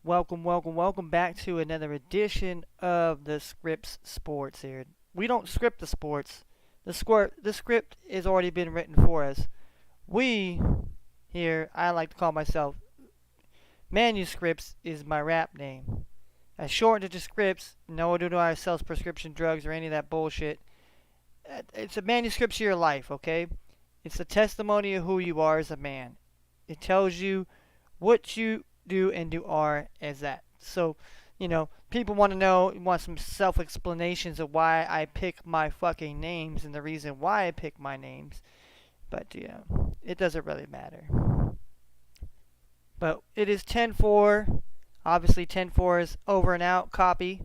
Welcome back to another edition of the Scriptz Sports here. We don't script the sports. The script has already been written for us. We here, I like to call myself Manuscripts is my rap name. I shortened it to Scripts. No one do I sell prescription drugs or any of that bullshit. It's a manuscript to your life, okay? It's a testimony of who you are as a man. It tells you what you do and do are as that. So, people want to want some self-explanations of why I pick my fucking names and the reason why I pick my names. But, it doesn't really matter. But it is 10-4. Obviously, 10-4 is over and out copy.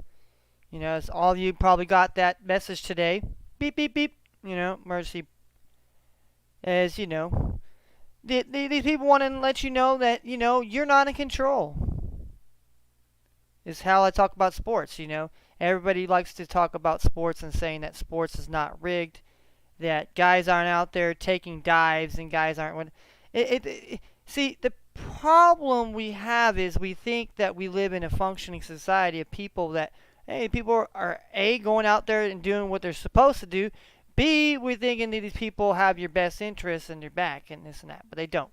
As all of you probably got that message today. Beep, beep, beep. Emergency. As these people want to let you know that, you're not in control. Is how I talk about sports, Everybody likes to talk about sports and saying that sports is not rigged, that guys aren't out there taking dives and guys aren't. See, the problem we have is we think that we live in a functioning society of people that, hey, people are A, going out there and doing what they're supposed to do. B, we're thinking that these people have your best interests in their back and this and that, but they don't.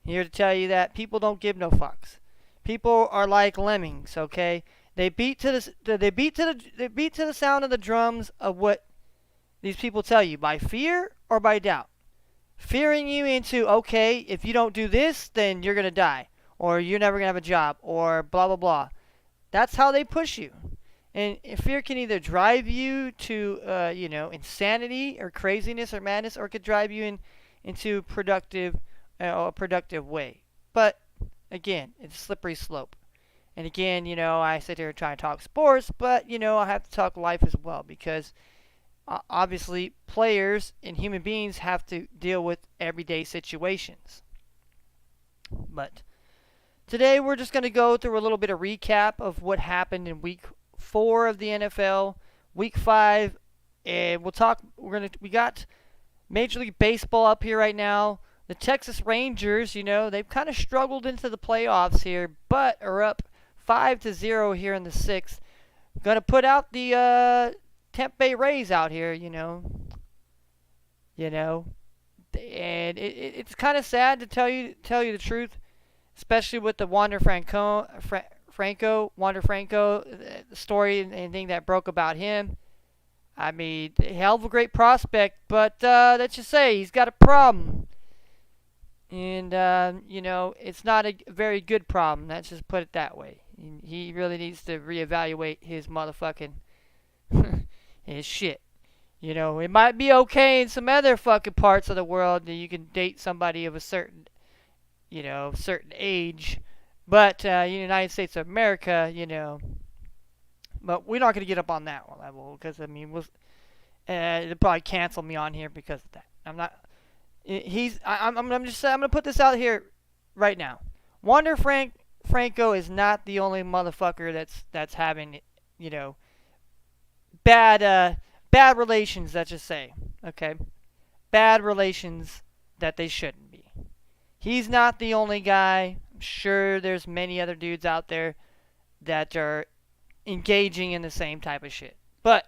I'm here to tell you that people don't give no fucks. People are like lemmings, okay? They beat to the sound of the drums of what these people tell you, by fear or by doubt. Fearing you into, okay, if you don't do this, then you're going to die, or you're never going to have a job, or blah, blah, blah. That's how they push you. And fear can either drive you to, insanity or craziness or madness, or it could drive you into a productive way. But, again, it's a slippery slope. And again, I sit here trying to talk sports, but, I have to talk life as well, because obviously players and human beings have to deal with everyday situations. But today we're just going to go through a little bit of recap of what happened in week 4 of the NFL, week 5, and we got Major League Baseball up here right now. The Texas Rangers, they've kind of struggled into the playoffs here, but are up 5-0 here in the 6th. Going to put out the Tampa Bay Rays out here, and it's kind of sad to tell you the truth, especially with the Wander Franco, the story and anything that broke about him. I mean, a hell of a great prospect, but let's just say he's got a problem. And, it's not a very good problem. Let's just put it that way. He really needs to reevaluate his motherfucking his shit. It might be okay in some other fucking parts of the world that you can date somebody of a certain age. But United States of America, but we're not going to get up on that one level because they'll probably cancel me on here because of that. I'm not. I'm just saying. I'm going to put this out here right now. Wander Franco is not the only motherfucker that's having bad relations. Let's just say, okay, bad relations that they shouldn't be. He's not the only guy. I'm sure there's many other dudes out there that are engaging in the same type of shit. But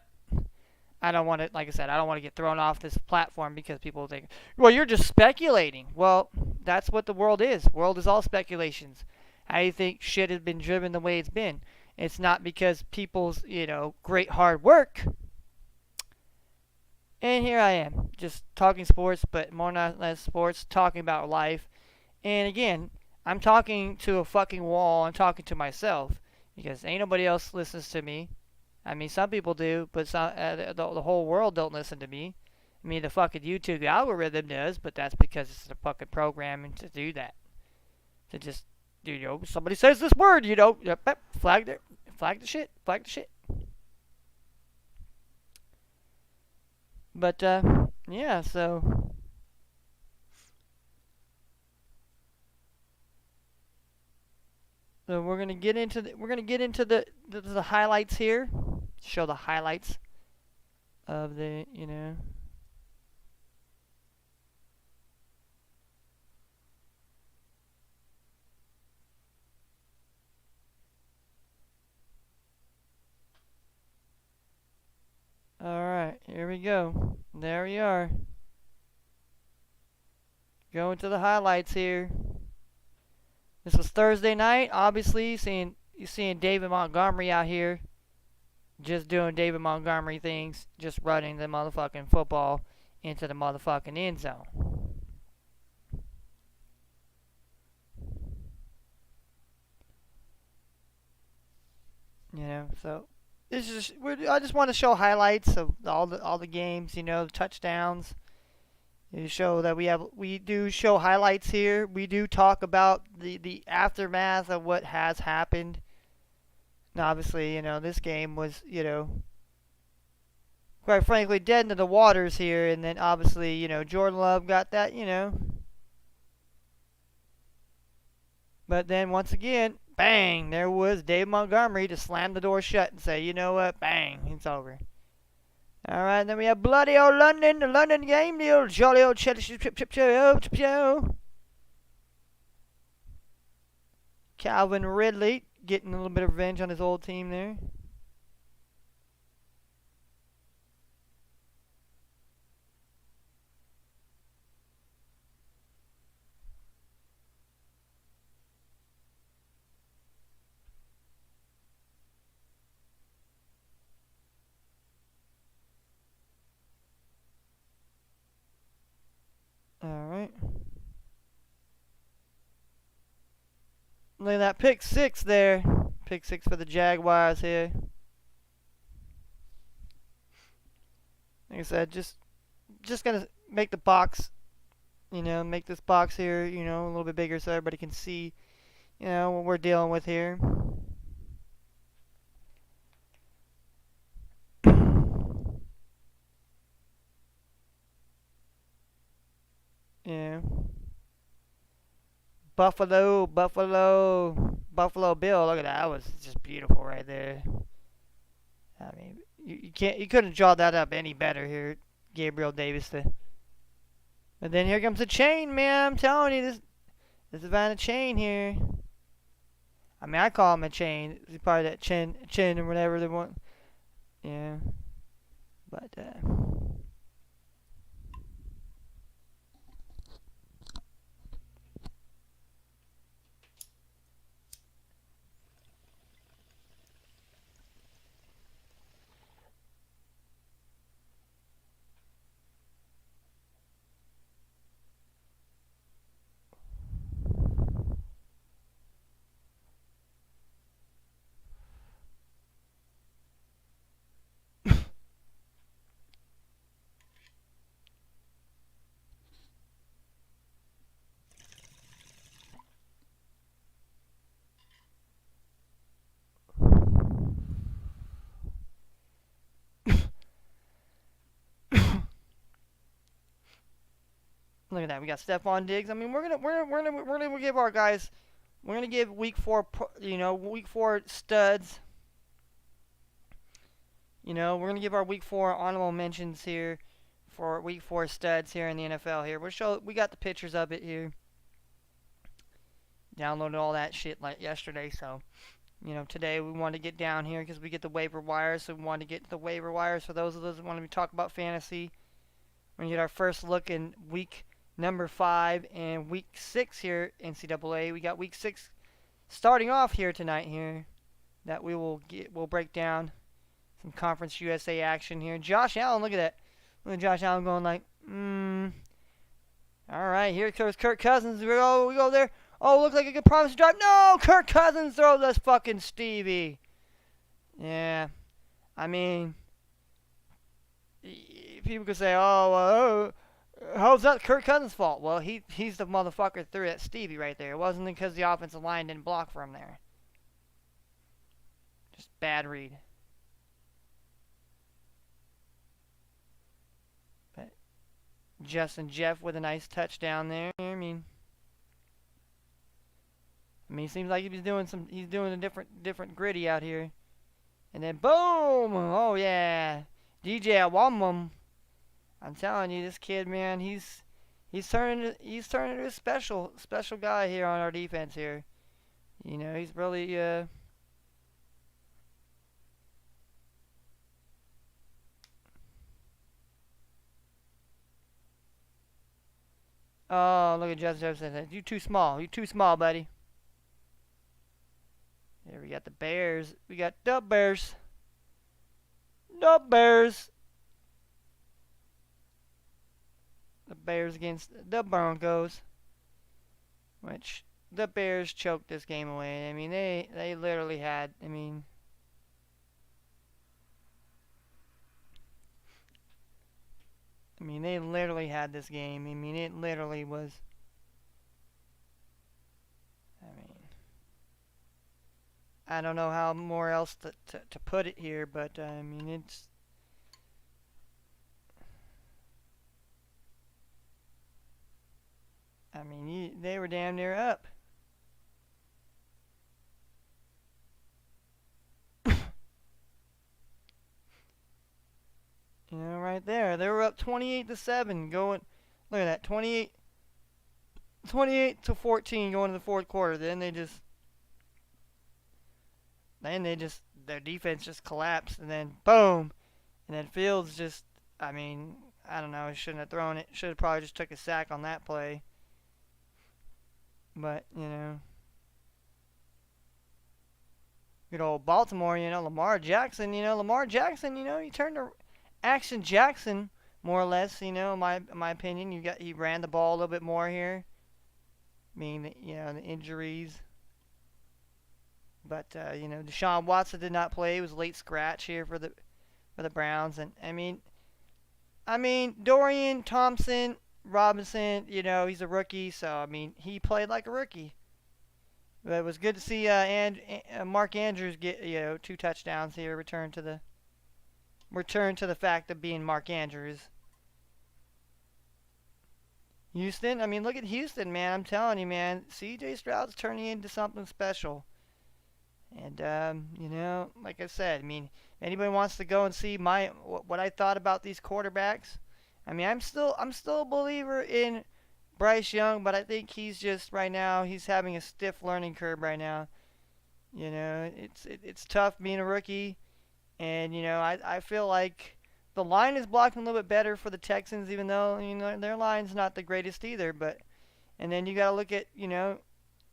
I don't want to, like I said, I don't want to get thrown off this platform because people think, well, you're just speculating. Well, that's what the world is. The world is all speculations. I think shit has been driven the way it's been. It's not because people's, great hard work. And here I am, just talking sports, but more not less sports, talking about life. And again, I'm talking to a fucking wall. I'm talking to myself because ain't nobody else listens to me. I mean, some people do, but the whole world don't listen to me. I mean, the fucking YouTube algorithm does, but that's because it's the fucking programming to do that. To just, somebody says this word, flag the shit. But, yeah, so we're gonna get into the highlights here. Show the highlights of the we go. There we are. Going to the highlights here. This was Thursday night. Obviously, you're seeing David Montgomery out here. Just doing David Montgomery things. Just running the motherfucking football into the motherfucking end zone. You know, so this is I just want to show highlights of all the games. You know, the touchdowns. You show that we do show highlights here. We do talk about the aftermath of what has happened. And obviously, you know, this game was, you know, quite frankly, dead into the waters here. And then obviously, you know, Jordan Love got that, you know. But then once again, bang, there was Dave Montgomery to slam the door shut and say, you know what, bang, it's over. All right, then we have bloody old London, the London game, the old jolly old Chelsea show. Calvin Ridley getting a little bit of revenge on his old team there. Alright. Look at that pick six there. Pick six for the Jaguars here. Like I said, just gonna make the box, you know, make this box here, you know, a little bit bigger so everybody can see, you know, what we're dealing with here. Yeah. Buffalo Bill. Look at that. That was just beautiful right there. I mean, you couldn't draw that up any better here, Gabriel Davis. But then here comes the chain, man. I'm telling you, this is about a chain here. I mean, I call him a chain. He's part of that chin or whatever they want. Yeah. But look at that. We got Stephon Diggs. I mean, we're gonna give our guys. We're gonna give week 4, you know, week 4 studs. You know, we're gonna give our week 4 honorable mentions here for week 4 studs here in the NFL. Here, we got the pictures of it here. Downloaded all that shit like yesterday, so you know today we want to get down here because we get the waiver wires. So we want to get to the waiver wires for those of us that want to talk about fantasy. We're gonna get our first look in week number 5 and week 6 here NCAA. We got week 6 starting off here tonight here that we'll break down some Conference USA action here. Josh Allen, look at that. Look at Josh Allen going like, all right, here comes Kirk Cousins. We go there. Oh, looks like a good promise to drive. No, Kirk Cousins throws us fucking Stevie. Yeah, I mean, people could say, oh, how's that Kirk Cousins' fault? Well, he's the motherfucker that threw that Stevie right there. It wasn't because the offensive line didn't block for him there. Just bad read. But Justin Jeff with a nice touchdown there. I mean, he seems like he's doing a different gritty out here. And then boom! Oh yeah, DJ Awamum. I'm telling you, this kid, man, he's turning into a special guy here on our defense here. You know, he's really Oh, look at Justin Jefferson. You too small. You too small, buddy. There we got the Bears. We got the Bears. The Bears. The Bears against the Broncos. Which the Bears choked this game away. I mean, they literally had. They literally had this game. It literally was. I mean, I don't know how more else to put it here, but it's. They were damn near up. Right there. They were up 28-7 going. Look at that. 28-14 going to the fourth quarter. Their defense just collapsed, and then boom. And then Fields just, I don't know, he shouldn't have thrown it. Should have probably just took a sack on that play. But, good old Baltimore, Lamar Jackson, he turned to Action Jackson, more or less, in my opinion. He ran the ball a little bit more here. The injuries. But, Deshaun Watson did not play. He was a late scratch here for the Browns. And, Dorian Thompson Robinson, he's a rookie, so, he played like a rookie. But it was good to see Mark Andrews get, 2 touchdowns here, return to the fact of being Mark Andrews. Houston, look at Houston, man. I'm telling you, man. C.J. Stroud's turning into something special. And, like I said, anybody wants to go and see what I thought about these quarterbacks, I'm still a believer in Bryce Young, but I think he's just right now he's having a stiff learning curve right now. It's tough being a rookie, and I feel like the line is blocking a little bit better for the Texans, even though their line's not the greatest either. But and then you got to look at you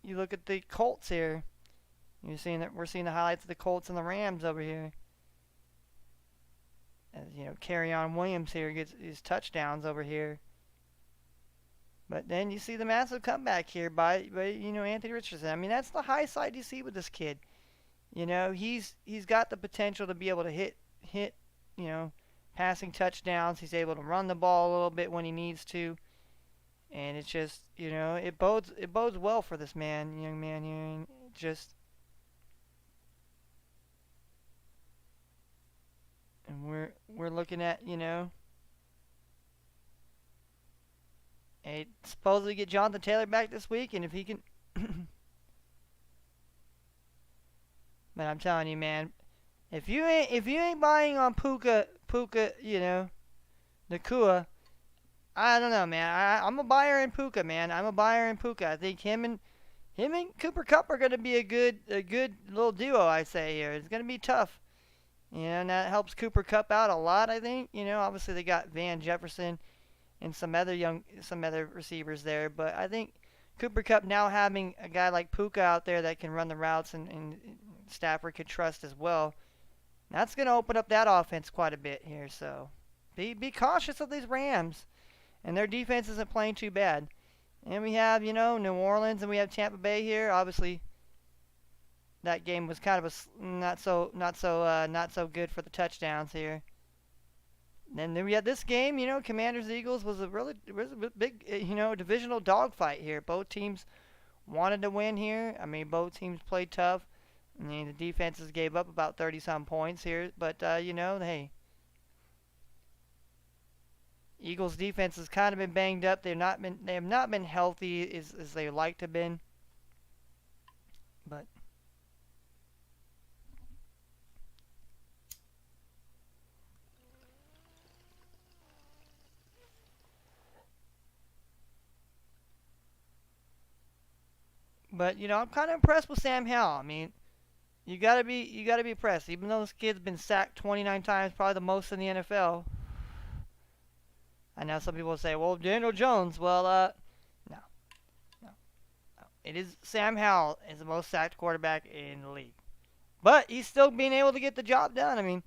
look at the Colts here. We're seeing the highlights of the Colts and the Rams over here. As Kerryon Williams here gets his touchdowns over here. But then you see the massive comeback here by Anthony Richardson. That's the high side you see with this kid. He's got the potential to be able to hit passing touchdowns. He's able to run the ball a little bit when he needs to. And it's just, it bodes well for this young man here. And we're looking at, supposedly get Jonathan Taylor back this week, and if he can. But I'm telling you, man, if you ain't buying on Puka, Nakua, I don't know, man. I'm a buyer in Puka, man. I'm a buyer in Puka. I think him and Cooper Kupp are gonna be a good little duo. I say here, it's gonna be tough. And that helps Cooper Kupp out a lot, I think. Obviously they got Van Jefferson and some other receivers there, but I think Cooper Kupp now having a guy like Puka out there that can run the routes and Stafford could trust as well, that's going to open up that offense quite a bit here. So be cautious of these Rams, and their defense isn't playing too bad. And we have New Orleans and we have Tampa Bay here. Obviously, that game was kind of not so good for the touchdowns here. And then we had this game, Commanders Eagles was a big divisional dogfight here. Both teams wanted to win here. Both teams played tough. The defenses gave up about 30-some points here, but hey, Eagles defense has kind of been banged up. They have not been healthy as they would like to have been. But I'm kind of impressed with Sam Howell. You gotta be impressed. Even though this kid's been sacked 29 times, probably the most in the NFL. I know some people say, well, Daniel Jones. Well, it is Sam Howell is the most sacked quarterback in the league. But he's still being able to get the job done. I mean,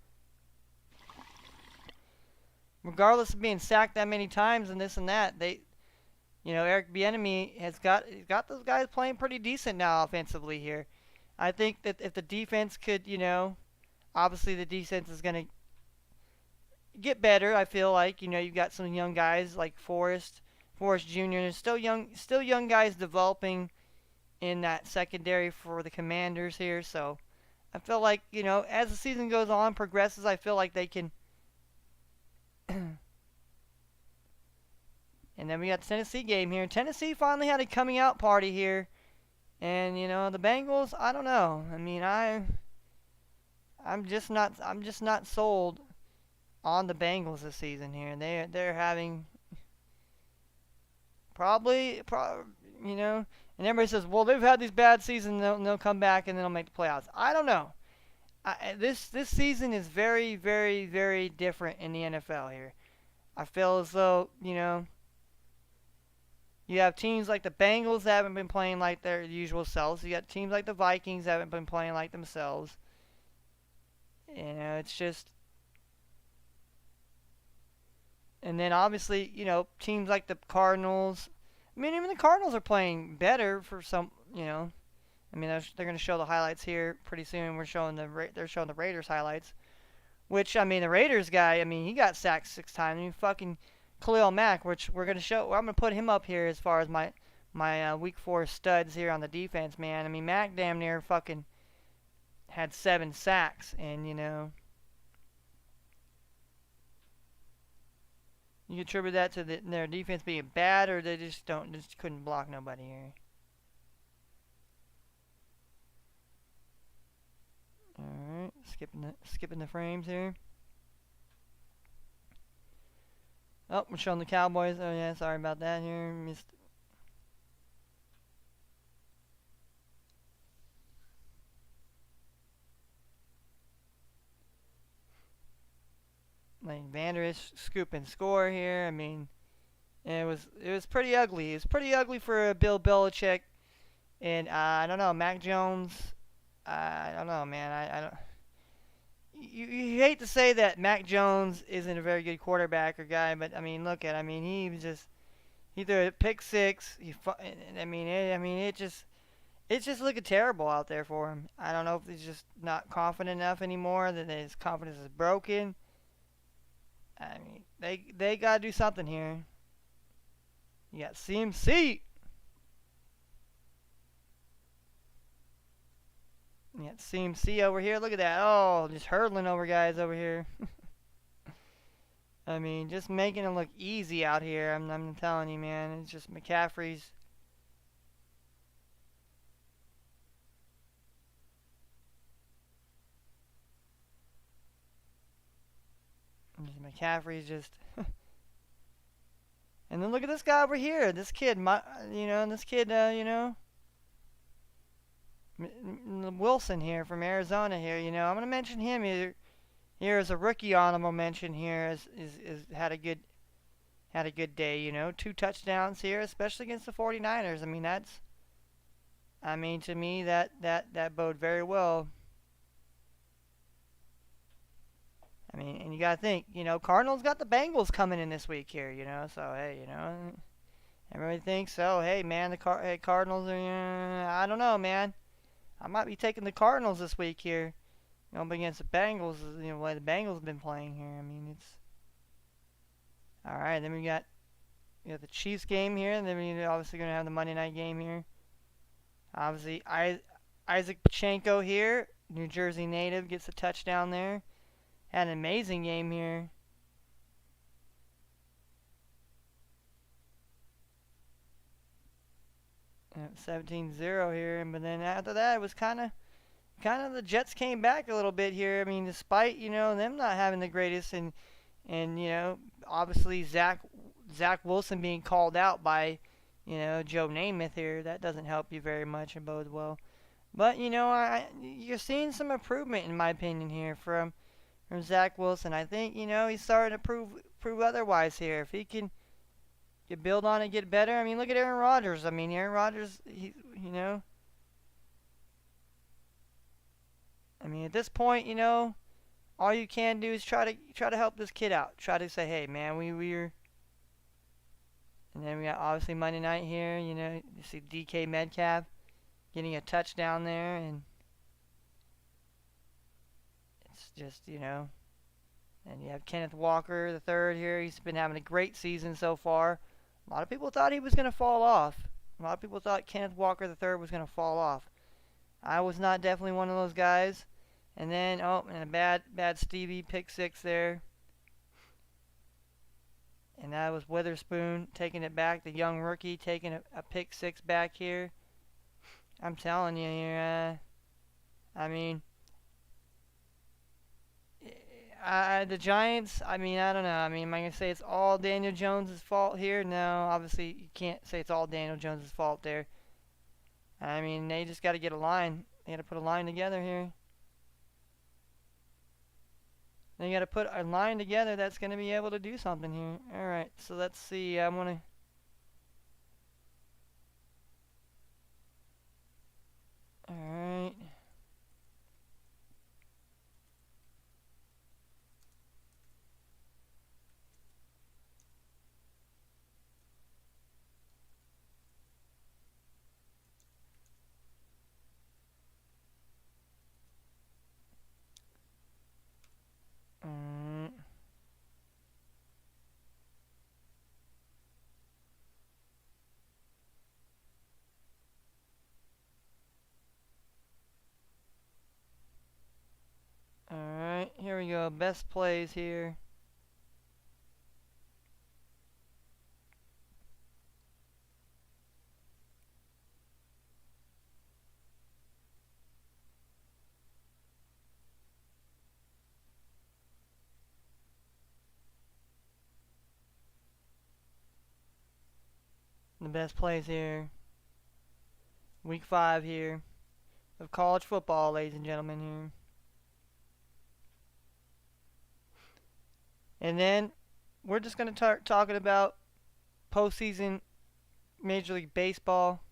regardless of being sacked that many times and this and that, Eric Bieniemy has got those guys playing pretty decent now offensively here. I think that if the defense could, obviously the defense is going to get better. I feel like, you've got some young guys like Forrest Jr. Still young guys developing in that secondary for the Commanders here. So I feel like, as the season goes on, progresses, I feel like they can. And then we got the Tennessee game here. Tennessee finally had a coming out party here. And, the Bengals, I don't know. I mean, I'm just not sold on the Bengals this season here. They're having probably, and everybody says, well, they've had these bad seasons, they'll come back and they'll make the playoffs. I don't know. This season is very, very, very different in the NFL here. I feel as though, you have teams like the Bengals that haven't been playing like their usual selves. You got teams like the Vikings that haven't been playing like themselves. It's just. And then obviously, teams like the Cardinals. I mean, even the Cardinals are playing better for some, I mean, they're going to show the highlights here pretty soon. They're showing the Raiders highlights. Which, I mean, the Raiders guy, I mean, he got sacked 6 times. I mean, fucking Khalil Mack, which we're going to show. I'm going to put him up here as far as my week 4 studs here on the defense, man. I mean, Mack damn near fucking had 7 sacks. And, you attribute that to their defense being bad, or they just couldn't block nobody here. Alright, skipping the frames here. Oh, we're showing the Cowboys. Oh yeah, sorry about that here. Missed. Like Vander Esch scoop and score here. I mean, it was pretty ugly. It was pretty ugly for Bill Belichick, and I don't know, Mac Jones. I don't know, man. I don't. You hate to say that Mac Jones isn't a very good quarterback or guy, but I mean, I mean, he threw a pick 6. It's just looking terrible out there for him. I don't know if he's just not confident enough anymore, that his confidence is broken. I mean, they gotta do something here. You got CMC. You got CMC over here. Look at that. Oh, just hurdling over guys over here. I mean, just making it look easy out here. I'm telling you, man. It's just McCaffrey's. McCaffrey's just. And then look at this guy over here. This kid, Wilson here from Arizona here. I'm gonna mention him here as a rookie honorable mention here. Is had a good day. 2 touchdowns here, especially against the 49ers. To me that bode very well. I mean, and you gotta think, Cardinals got the Bengals coming in this week here, so hey, everybody thinks, so hey, man, Cardinals are, I don't know, man. I might be taking the Cardinals this week here, against the Bengals, the way the Bengals have been playing here. I mean, it's all right. Then we got the Chiefs game here, and then we're obviously gonna have the Monday night game here. Obviously, Isaac Pacheco here, New Jersey native, gets a touchdown there. Had an amazing game here. 17-0 here, but then after that it was kind of the Jets came back a little bit here. I mean, despite them not having the greatest, and obviously Zach Wilson being called out by Joe Namath here, that doesn't help you very much and bodes well. But you're seeing some improvement in my opinion here from Zach Wilson. I think he's starting to prove otherwise here. If he can You build on it, get better. I mean, look at Aaron Rodgers. I mean, Aaron Rodgers, you know, I mean, at this point, all you can do is try to help this kid out. Try to say, hey, man, we're, and then we got obviously Monday night here. You see DK Metcalf getting a touchdown there, and it's just, and you have Kenneth Walker the third here. He's been having a great season so far. A lot of people thought he was going to fall off. A lot of people thought Kenneth Walker the third was going to fall off. I was not definitely one of those guys. And then, and a bad Stevie pick six there. And that was Witherspoon taking it back. The young rookie taking a pick six back here. I'm telling you here, I mean, the Giants, I mean, I don't know. I mean, am I going to say it's all Daniel Jones' fault here? No, obviously you can't say it's all Daniel Jones' fault there. I mean, they just got to get a line. They got to put a line together here. They got to put a line together that's going to be able to do something here. All right, so let's see. I'm going to... All right. Alright, here we go. Best plays here. The best plays here. Week 5 here of college football, ladies and gentlemen, here. And then we're just going to start talking about postseason Major League Baseball.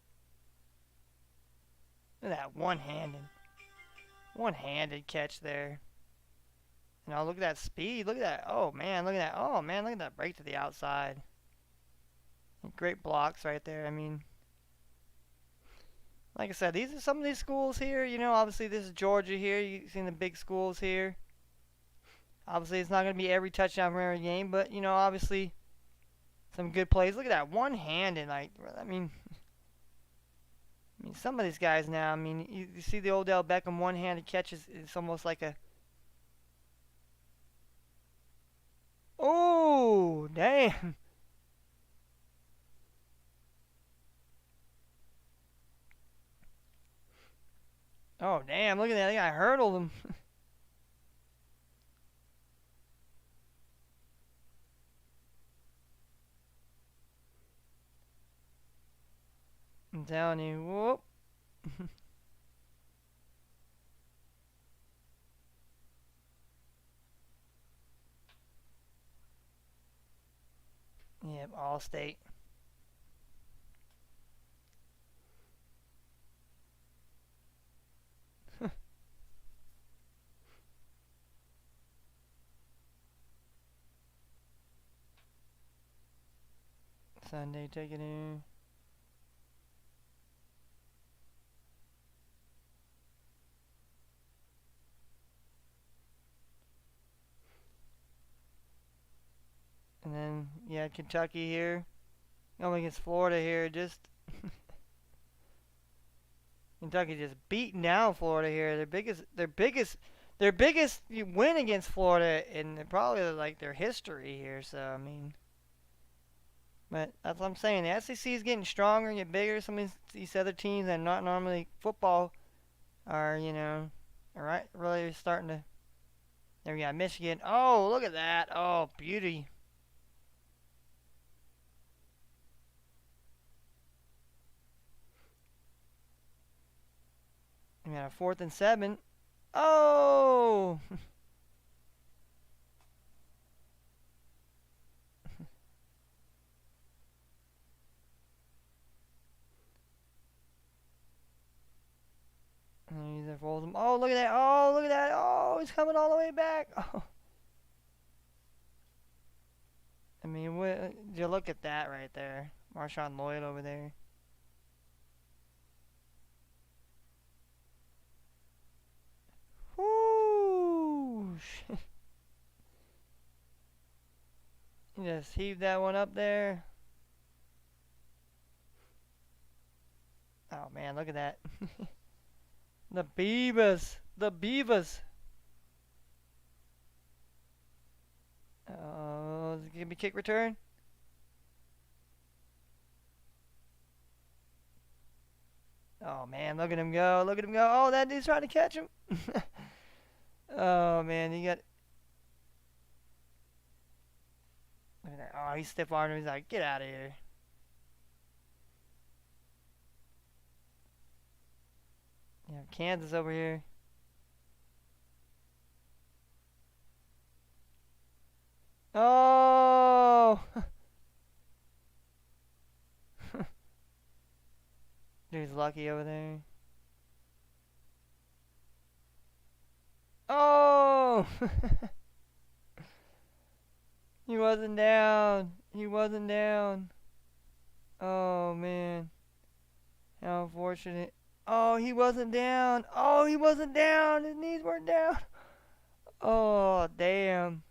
Look at that one-handed catch there. Look at that speed. Look at that. Oh, man, look at that. Oh, man, look at that break to the outside. Great blocks right there. I mean, like I said, these are some of these schools here. Obviously this is Georgia here. You've seen the big schools here. Obviously, it's not going to be every touchdown from every game, but, obviously, some good plays. Look at that, one-handed. I mean, some of these guys now, I mean, you see the Odell Beckham one-handed catches. It's almost like a... Oh, damn. Oh, damn, look at that. I think I hurdled him. I'm telling you, whoop. Yep, All-State. Sunday, take it here. And then, yeah, Kentucky here. Going against Florida here. Just Kentucky just beating down Florida here. Their biggest win against Florida in probably like their history here. So I mean, but that's what I'm saying. The SEC is getting stronger and get bigger. Some of these other teams that are not normally football are, all right, really starting to. There we got Michigan. Oh, look at that. Oh, beauty. We got a 4th and 7. Oh! Oh, look at that. Oh, look at that. Oh, he's coming all the way back. Oh. I mean, you look at that right there. Marshawn Lloyd over there. Whoo! Just heave that one up there. Oh man, look at that. The Beavers. The Beavers. Oh, give me kick return. Oh man, look at him go. Look at him go. Oh, that dude's trying to catch him. Oh man, you got. Look at that. Oh, he's stiff armed him. He's like, get out of here. Yeah, Kansas over here. Oh! Dude's lucky over there. Oh! He wasn't down. He wasn't down. Oh, man. How unfortunate. Oh, he wasn't down. Oh, he wasn't down. His knees weren't down. Oh, damn.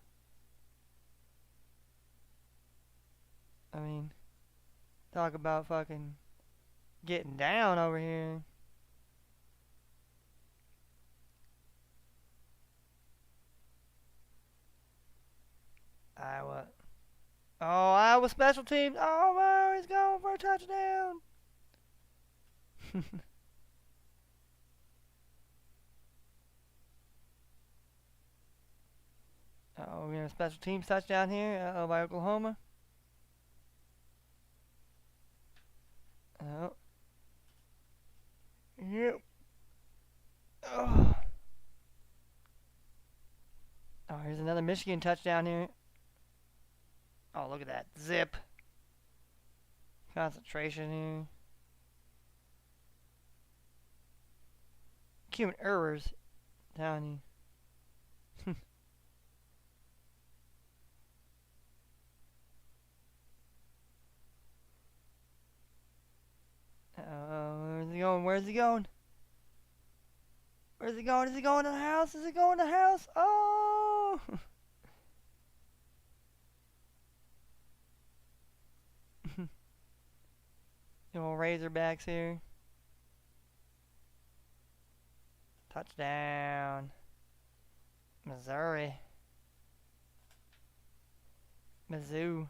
I mean, talk about fucking getting down over here. Iowa. Oh, Iowa special teams. Oh, wow, he's going for a touchdown. Oh, we have a special teams touchdown here by Oklahoma. Oh. Yep. Oh. Oh, here's another Michigan touchdown here. Oh, look at that. Zip. Concentration here. Human errors down here. Where's he going? Where's he going? Where's he going? Is he going to the house? Is he going to the house? Oh! The old Razorbacks here. Touchdown. Missouri. Mizzou.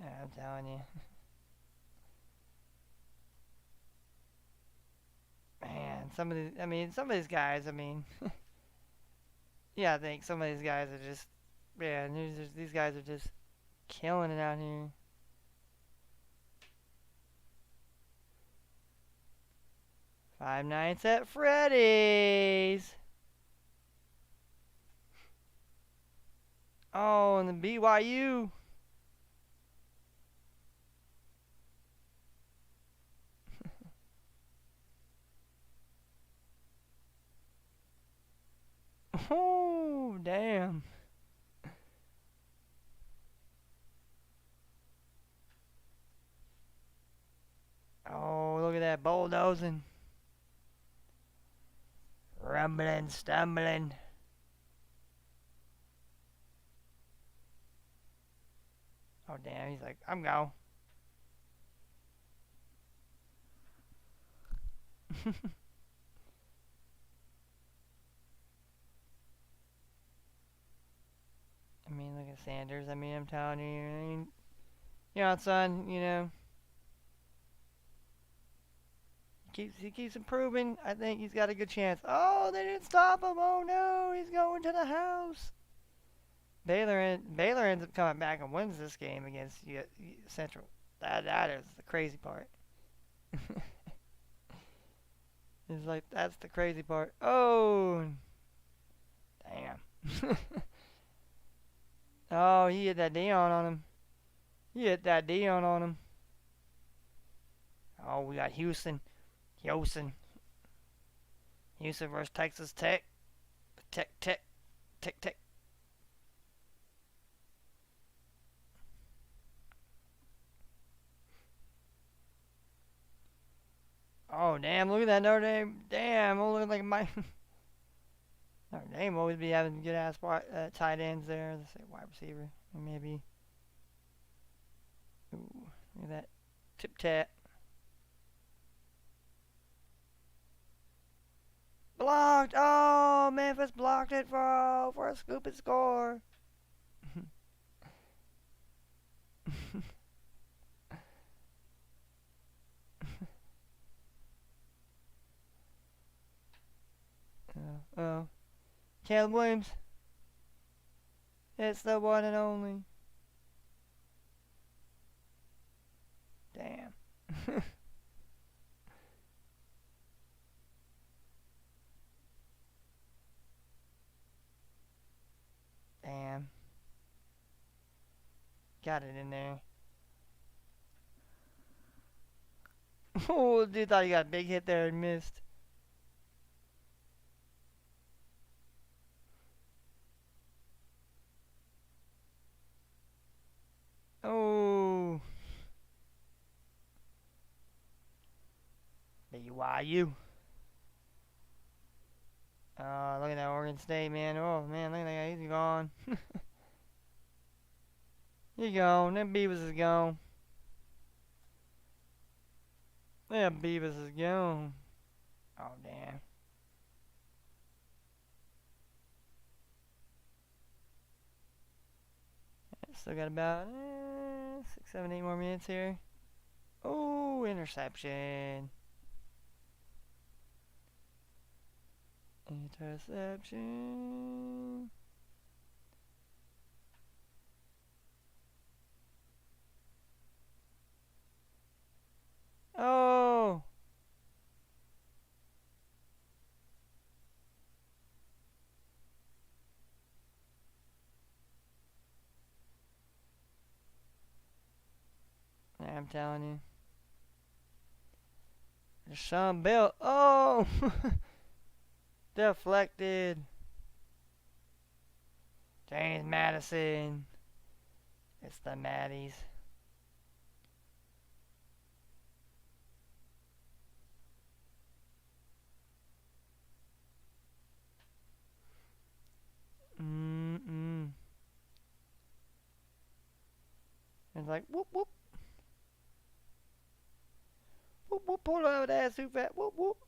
Yeah, I'm telling you. Man, some of these guys, yeah, I think some of these guys are just, man, these guys are just killing it out here. Five Nights at Freddy's. Oh, and the BYU. Oh, damn. Oh, look at that bulldozing. Rumbling, stumbling. Oh, damn. He's like, I'm going. Look at Sanders. I'm telling you. You know, son, he keeps improving. I think he's got a good chance. Oh, they didn't stop him. Oh, no. He's going to the house. Baylor ends up coming back and wins this game against Central. That is the crazy part. It's like, that's the crazy part. Oh, damn. Oh, he hit that Dion on him. He hit that Dion on him. Oh, we got Houston. Houston. Houston versus Texas Tech. Tech. Oh, damn, look at that Notre Dame. Damn, it looks like my Notre Dame always be having good ass tight ends there. Let's say wide receiver. Maybe. Ooh, look at that. Tip tap. Blocked. Oh, Memphis blocked it for a scoop and score. Oh. Caleb Williams. It's the one and only. Damn. Damn. Got it in there. Oh, dude thought he got a big hit there and missed. Oh. BYU. Look at that Oregon State, man. Oh, man, look at that guy. He's gone. He's gone. Them Beavers is gone. Them Beavers is gone. Oh, damn. Still got about 6, 7, 8 more minutes here. Oh, interception. Interception. Oh. Yeah, I'm telling you. Deshaun Bell. Oh. Deflected. James Madison. It's the Maddies. It's like whoop whoop. Whoop whoop, pull out that too fat. Whoop whoop.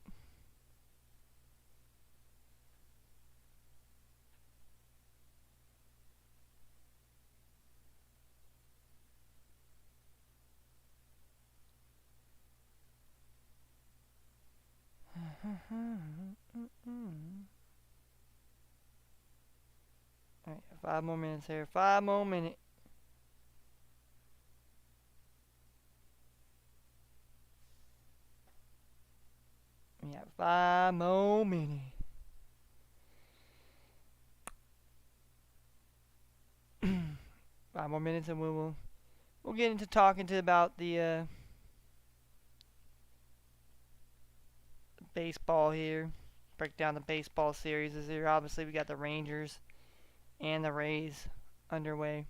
Alright, 5 more minutes here. 5 more minutes. Yeah, 5 more minutes. Five more minutes and we'll get into talking about the baseball here. Break down the baseball series here. Obviously, we got the Rangers and the Rays underway.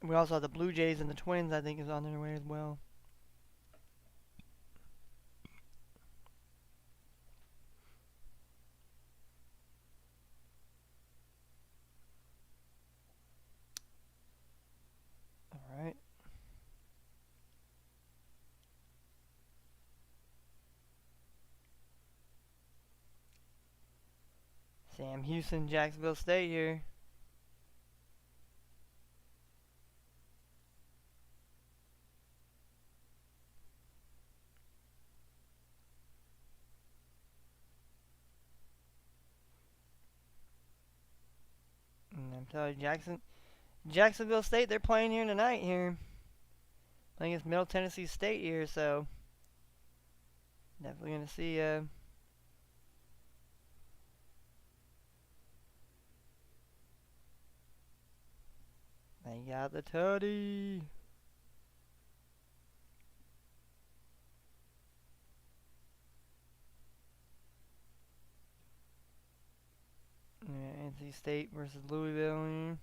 We also have the Blue Jays and the Twins, I think, is on their way as well. Alright. Sam Houston, Jacksonville State here. And I'm telling you, Jacksonville State, they're playing here tonight here. I think it's Middle Tennessee State here, so definitely gonna see He got the tutty. Yeah, NC State versus Louisville here.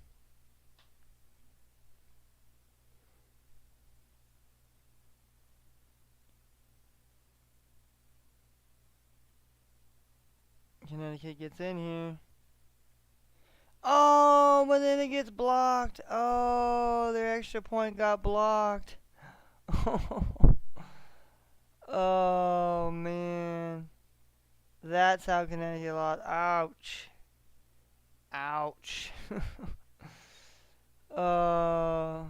Connecticut gets in here. Oh, but then it gets blocked. Oh, their extra point got blocked. Oh, man. That's how Connecticut lost. Ouch. Ouch. uh,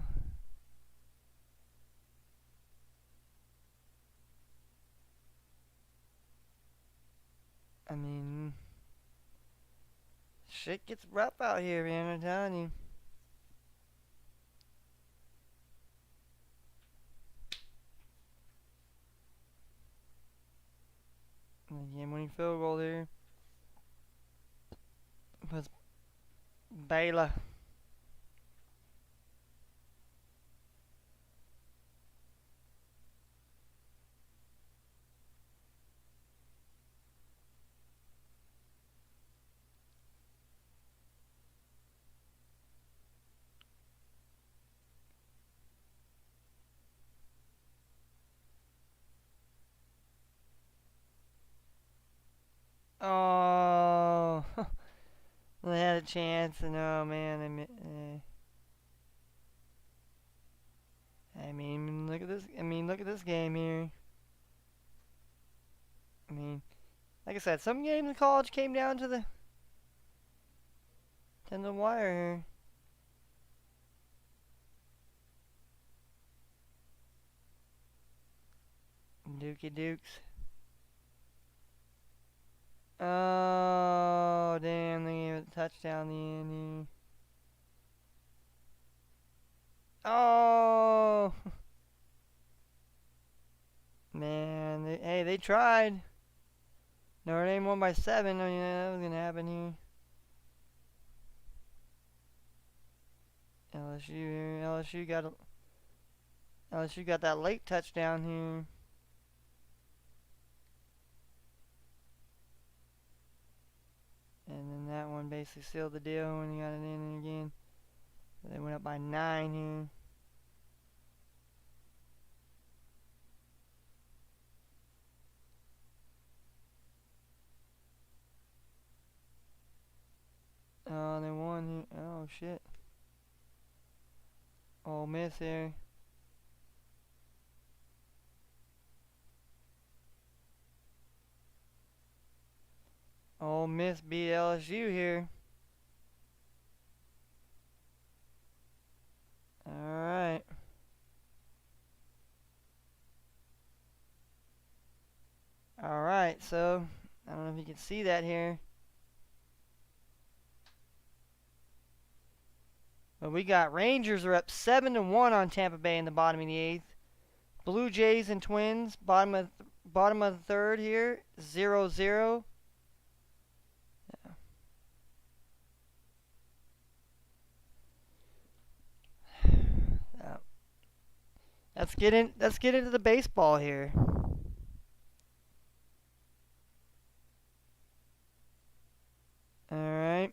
I mean, shit gets rough out here, man. I'm telling you. Game-winning field goal there was Baylor. Oh, they had a chance, and oh man, I mean, look at this. I mean, look at this game here. I mean, like I said, some games in college came down to the wire here. Dookie Dukes. Oh, damn, they gave it a touchdown in the end here. Oh! Man, hey, they tried. Notre Dame won by 7. I mean, that was going to happen here. LSU here. LSU got that late touchdown here. And then that one basically sealed the deal when he got it in again. They went up by 9 here. Oh, they won here. Oh, shit. Ole Miss here. Ole Miss beat LSU here. Alright. Alright, so I don't know if you can see that here. But we got Rangers are up 7-1 on Tampa Bay in the bottom of the 8th. Blue Jays and Twins, bottom of the 3rd here, 0-0. Let's get into the baseball here. All right.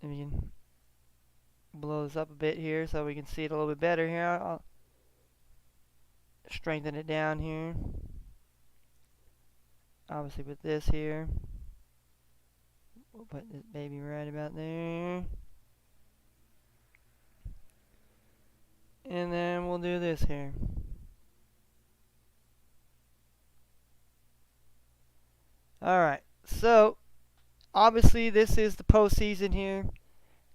If we can blow this up a bit here so we can see it a little bit better here. I'll strengthen it down here. Obviously with this here. We'll put this baby right about there. And then we'll do this here. Alright, so obviously this is the postseason here.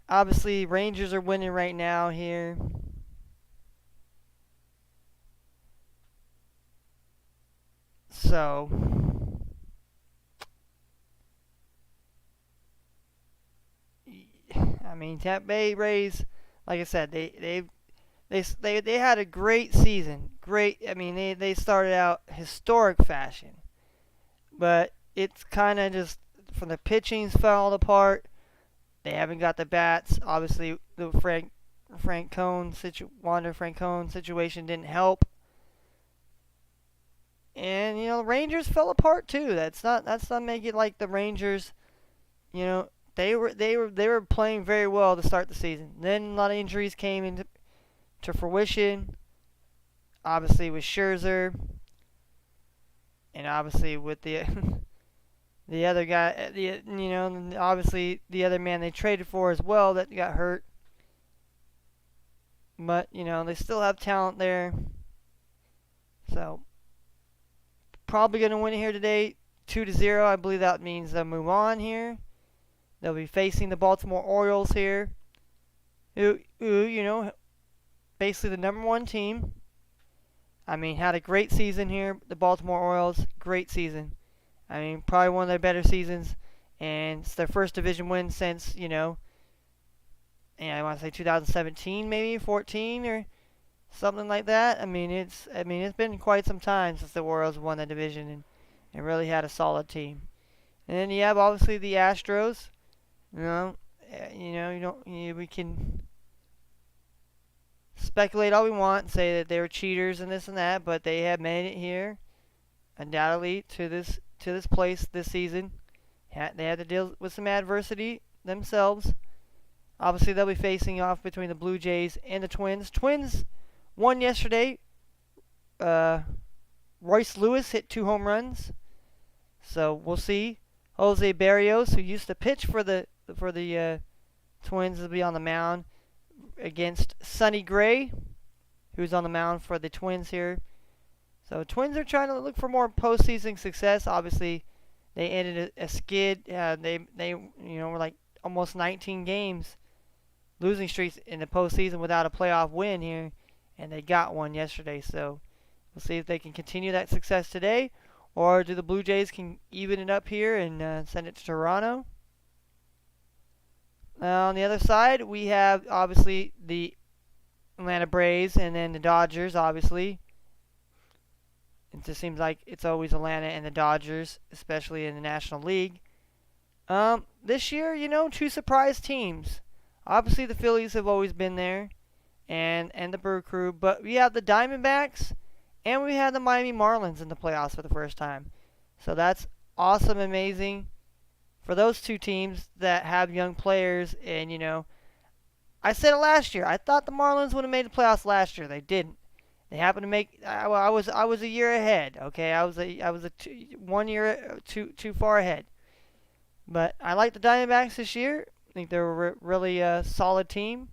Obviously Rangers are winning right now here. So I mean, Tampa Bay Rays, like I said, they had a great season. Great. I mean, they started out historic fashion, but it's kind of just from the pitching's fell apart. They haven't got the bats. Obviously, the Wander Francone situation didn't help. And the Rangers fell apart too. That's not making it like the Rangers. They were playing very well to start the season. Then a lot of injuries came into fruition. Obviously with Scherzer, and obviously with the the other guy, obviously the other man they traded for as well that got hurt. But they still have talent there. So probably going to win here today, 2-0. I believe that means they'll move on here. They'll be facing the Baltimore Orioles here, who basically the number one team. I mean, had a great season here. The Baltimore Orioles, great season. I mean, probably one of their better seasons, and it's their first division win since I want to say 2017, maybe 14 or something like that. I mean, it's been quite some time since the Orioles won that division and really had a solid team. And then you have obviously the Astros. We can speculate all we want and say that they were cheaters and this and that, but they have made it here, undoubtedly, to this place this season. They had to deal with some adversity themselves. Obviously, they'll be facing off between the Blue Jays and the Twins. Twins won yesterday. Royce Lewis hit 2 home runs, so we'll see. Jose Barrios, who used to pitch for the Twins, will be on the mound against Sonny Gray, who's on the mound for the Twins here. So Twins are trying to look for more postseason success. Obviously, they ended a skid. They were like almost 19 games losing streaks in the postseason without a playoff win here, and they got one yesterday. So we'll see if they can continue that success today, or do the Blue Jays can even it up here and send it to Toronto. On the other side, we have obviously the Atlanta Braves and then the Dodgers, obviously. It just seems like it's always Atlanta and the Dodgers, especially in the National League. This year, 2 surprise teams. Obviously, the Phillies have always been there, and the Brew Crew. But we have the Diamondbacks, and we have the Miami Marlins in the playoffs for the first time. So that's awesome, amazing for those 2 teams that have young players. And I said it last year. I thought the Marlins would have made the playoffs last year. They didn't. They happened to make. I was a year ahead. Okay, I was 1 year too far ahead. But I like the Diamondbacks this year. I think they're a really solid team.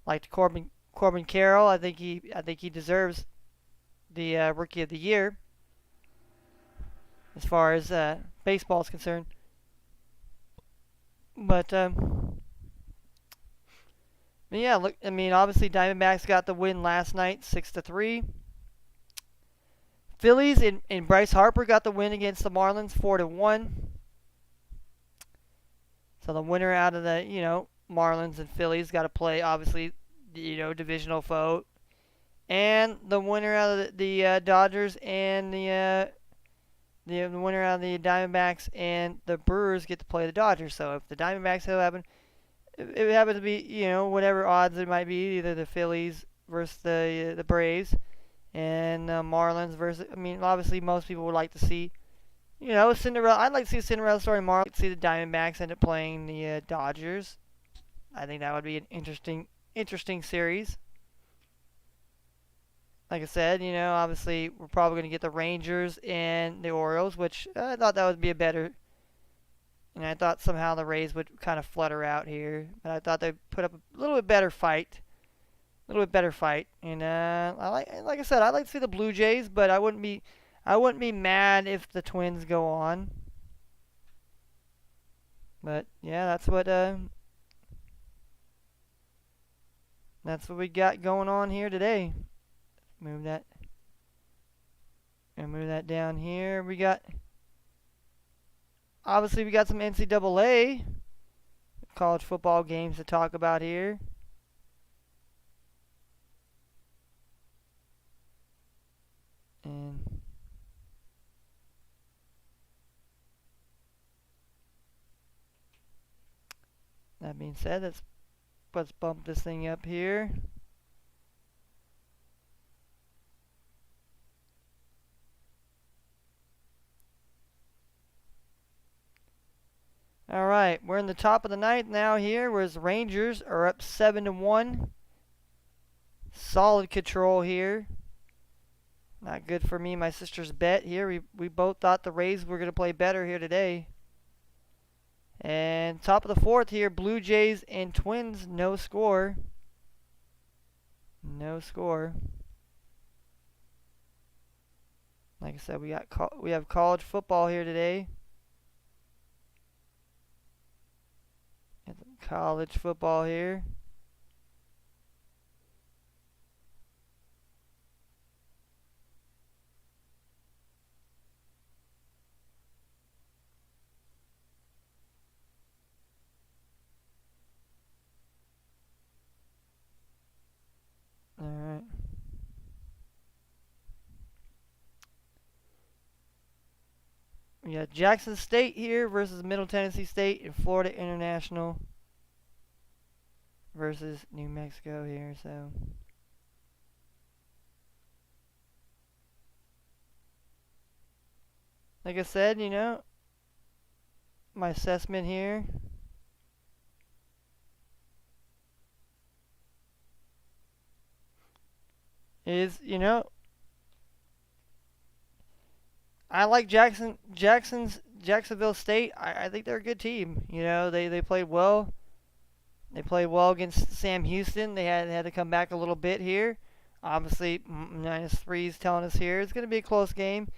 Like Corbin Carroll. I think he deserves the Rookie of the Year as far as baseball is concerned. But yeah, look. I mean, obviously Diamondbacks got the win last night, 6-3. Phillies and Bryce Harper got the win against the Marlins, 4-1. So the winner out of the Marlins and Phillies got to play obviously divisional foe, and the winner out of the Dodgers and the winner out of the Diamondbacks and the Brewers get to play the Dodgers. So if the Diamondbacks happen to be whatever odds it might be, either the Phillies versus the Braves and the Marlins versus. I mean, obviously most people would like to see. Cinderella. I'd like to see a Cinderella story. Marlins. I'd like to see the Diamondbacks end up playing the Dodgers. I think that would be an interesting series. Like I said, obviously we're probably going to get the Rangers and the Orioles, which I thought that would be a better. And I thought somehow the Rays would kind of flutter out here, but I thought they'd put up a little bit better fight. And like I said, I'd like to see the Blue Jays, but I wouldn't be mad if the Twins go on. But yeah, that's what we got going on here today. Move that down here. We got some NCAA college football games to talk about here. And That being said, let's bump this thing up here. All right, we're in the top of the ninth now here, whereas the Rangers are up 7-1. Solid control here. Not good for me, my sister's bet here. We both thought the Rays were going to play better here today. And top of the fourth here, Blue Jays and Twins, no score. No score. Like I said, we have college football here today. College football here. All right. We got Jackson State here versus Middle Tennessee State and Florida International versus New Mexico here. So like I said, my assessment here is, I like Jacksonville State. I think they're a good team. They played well. They played well against Sam Houston. They had to come back a little bit here. Obviously, -3 is telling us here it's going to be a close game.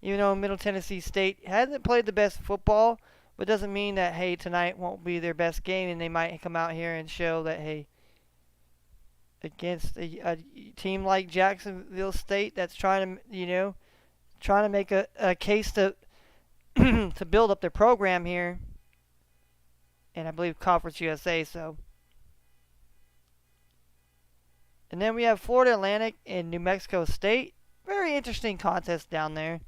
Even though Middle Tennessee State hasn't played the best football, but doesn't mean that, hey, tonight won't be their best game, and they might come out here and show that, hey, against a team like Jacksonville State that's trying to make a case to to build up their program here, and I believe Conference USA. So, and then we have Florida Atlantic and New Mexico State. Very interesting contest down there.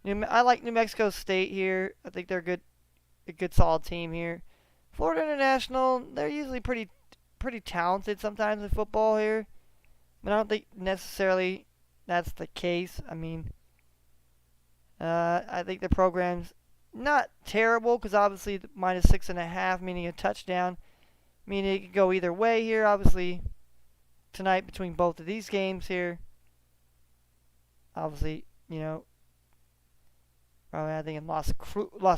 I like New Mexico State here. I think they're a good solid team here. Florida International, they're usually pretty talented sometimes in football here, but I don't think necessarily that's the case. I mean, I think the program's not terrible because obviously the -6.5, meaning a touchdown, meaning it could go either way here. Obviously, tonight between both of these games here, obviously, probably I think in Las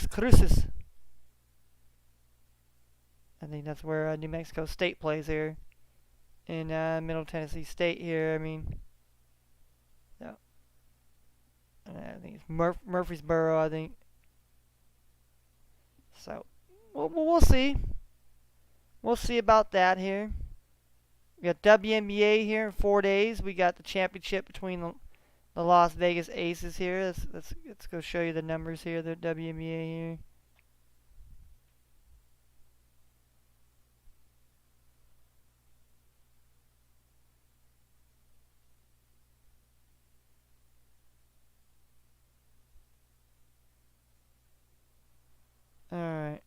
Cruces. I think that's where New Mexico State plays here. In Middle Tennessee State here, I mean. Yeah. I think it's Murfreesboro, I think. So, we'll see. We'll see about that here. We got WNBA here in 4 days. We got the championship between the Las Vegas Aces here. Let's go show you the numbers here, the WNBA here. Alright.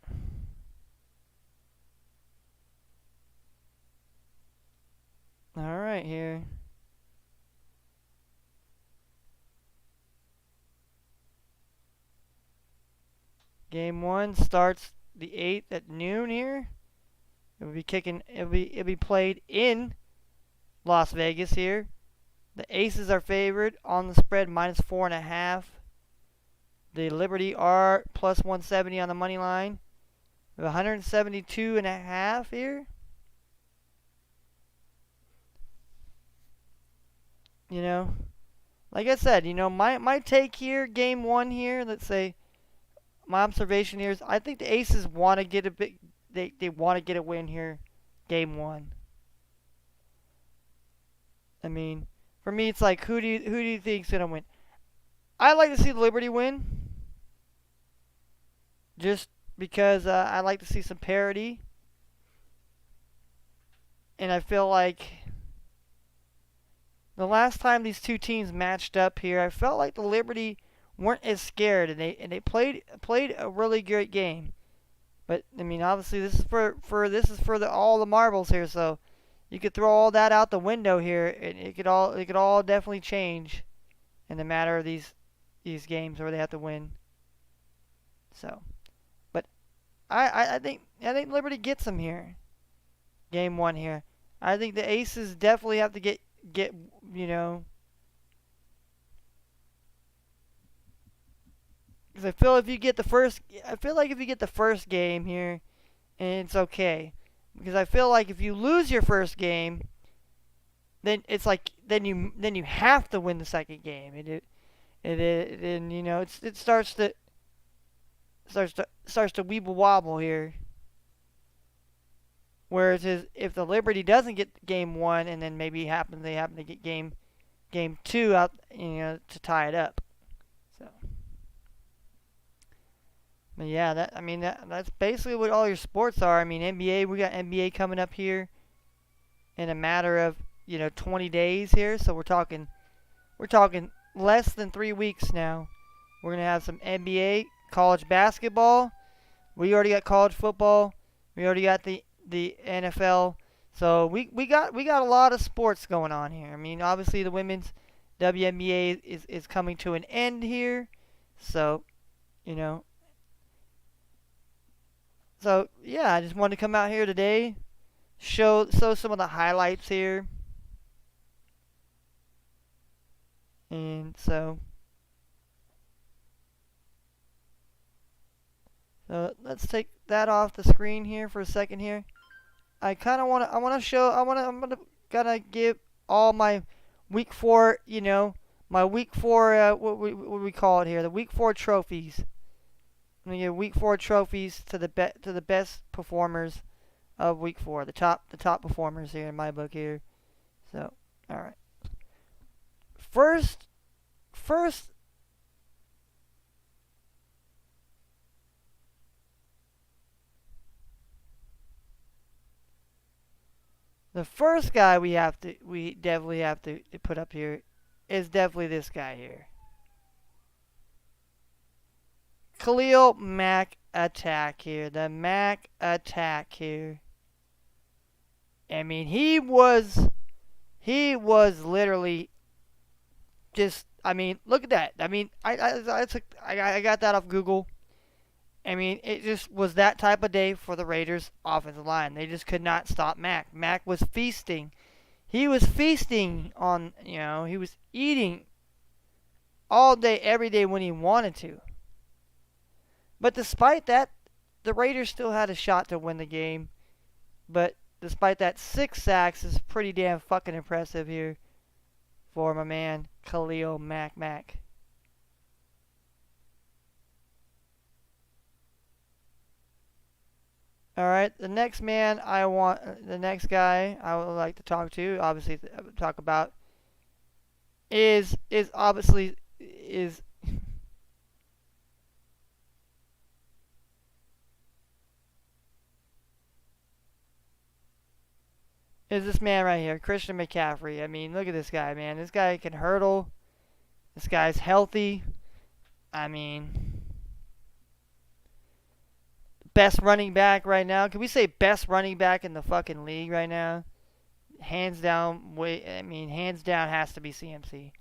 Alright here. Game 1 starts the 8th at noon here. It'll be played in Las Vegas here. The Aces are favored on the spread -4.5. The Liberty are +170 on the money line. We have 172.5 here. Like I said, my take here, game 1 here, let's say, my observation here is I think the Aces want to get they want to get a win here, game 1. I mean, for me, it's like, who do you think's gonna win? I like to see the Liberty win, just because I like to see some parity, and I feel like the last time these two teams matched up here, I felt like the Liberty weren't as scared, and they played a really great game. But I mean, obviously, this is for all the marbles here. So you could throw all that out the window here, and it could all definitely change in the matter of these games where they have to win. So, but I think Liberty gets them here. Game one here. I think the Aces definitely have to get you know. Because I feel like if you get the first game here, and it's okay. Because I feel like if you lose your first game, then it's like then you have to win the second game. And it starts to weeble wobble here. Whereas if the Liberty doesn't get game one, and then maybe they happen to get game two out, to tie it up. So, but yeah, that's basically what all your sports are. I mean, NBA, we got NBA coming up here in a matter of 20 days here. So we're talking less than 3 weeks now. We're gonna have some NBA, college basketball. We already got college football. We already got the NFL. So we got a lot of sports going on here. I mean, obviously the women's WNBA is coming to an end here. So, you know. So yeah, I just wanted to come out here today, show some of the highlights here. And so let's take that off the screen here for a second here. I kind of I'm gonna give all my week 4, my week 4, what we call it here, the week 4 trophies. I'm gonna give week 4 trophies to the best performers of week 4, the top performers here in my book here. So, all right. First, the first guy we definitely have to put up here is definitely this guy here. Khalil Mack attack here. The Mack attack here. I mean, he was literally just. I mean, look at that. I mean, I got that off Google. I mean, it just was that type of day for the Raiders offensive line. They just could not stop Mack. Mack was feasting. He was feasting on, he was eating all day, every day when he wanted to. But despite that, the Raiders still had a shot to win the game. But despite that, 6 sacks is pretty damn fucking impressive here for my man, Khalil Mack. Alright, the next guy I would like to talk to, obviously talk about, is obviously is this man right here, Christian McCaffrey. I mean, look at this guy, man. This guy can hurdle. This guy's healthy. I mean, best running back right now. Can we say best running back in the fucking league right now? Hands down. Hands down has to be CMC.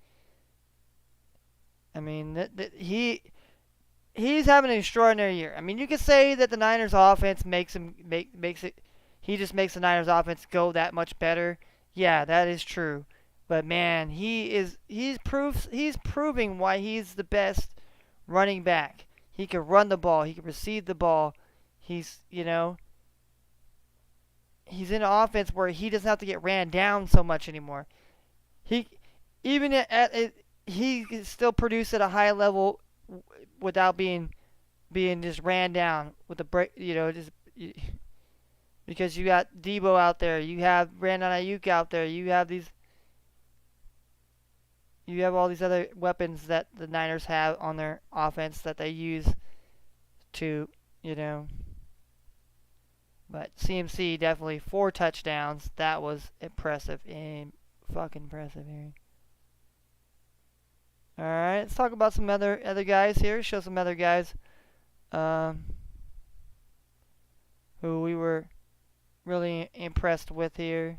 I mean, he's having an extraordinary year. I mean, you could say that the Niners offense makes it. He just makes the Niners offense go that much better. Yeah, that is true. But man, he's proving why he's the best running back. He can run the ball. He can receive the ball. He's in an offense where he doesn't have to get ran down so much anymore. He can still produce at a high level without being just ran down with a break. Because you got Debo out there, you have Brandon Ayuk out there, you have all these other weapons that the Niners have on their offense that they use to, But CMC definitely 4 touchdowns. That was impressive and fucking impressive here. All right, let's talk about some other guys here. Show some other guys. who we were really impressed with here.